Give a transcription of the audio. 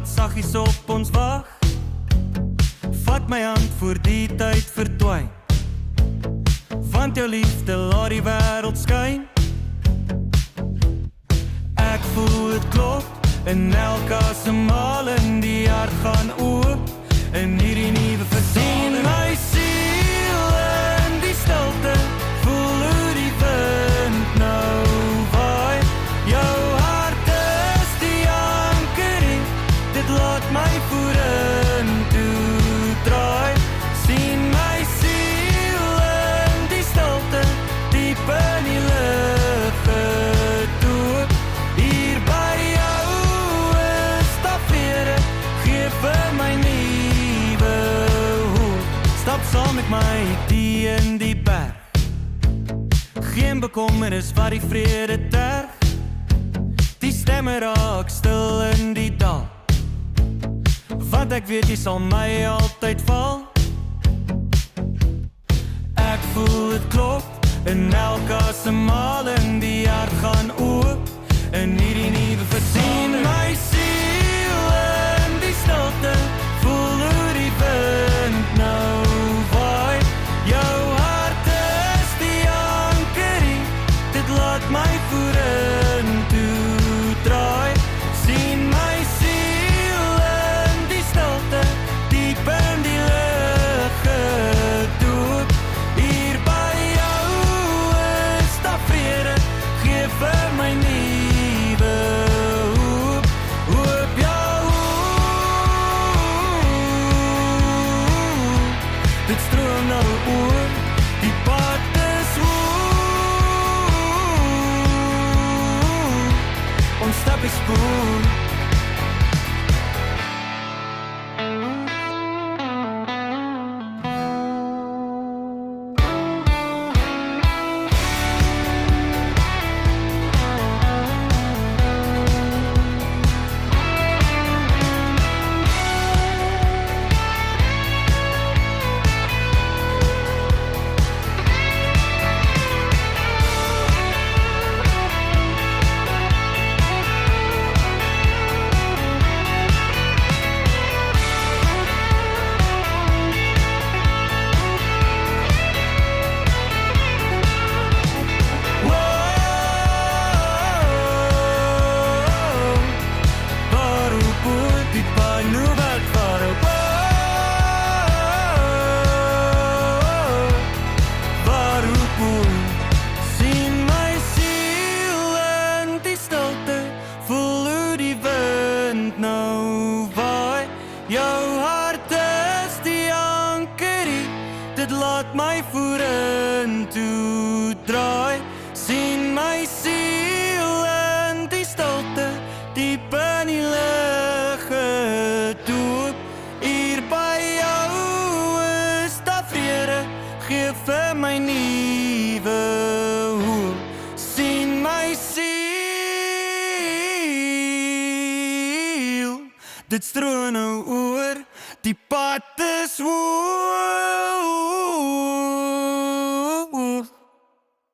wat saggies op ons wag. Vat my hand voor die tyd verdwyn, want jou liefde laat die wêreld skyn. Ek voel het klop, en elke asemhaal in die hart gaan oop, in hierdie nuwe verdien my siel in die stilte, voel hoe die wind nou waai. Jou hart is die anker, dit laat my vorentoe draai. Sien my siel in die stilte, diep in die lug gedoop. Hier by jou is tafere, gee vir my nuwe hoop. Stap saam met my die in die berg, geen bekommernis wat die vrede terg. Die stemme raak stil in die dal, want ek weet jy sal my altyd val. Ek voel het klop, en elke asemhaal in die hart gaan oop, in hierdie nuwe verdien my siel in die stilte, voel hoe die wind nou waai. Jou hart is die anker, dit laat my vorentoe draai. Sien my siel in die stilte, diep in die lug gedoop. Hier by jou is daar vrede, gee vir my nuwe hoop. Hoop jou, dit stroom nou oor, die pad is ons stap die spoor. Jou hart is die anker, dit laat my vorentoe draai. Sien my siel in die stilte, diep in die lug gedoop. Hier by jou is daar vrede, gee vir my nuwe hoop. Sien my siel, dit stroom nou oor, die pad is woord.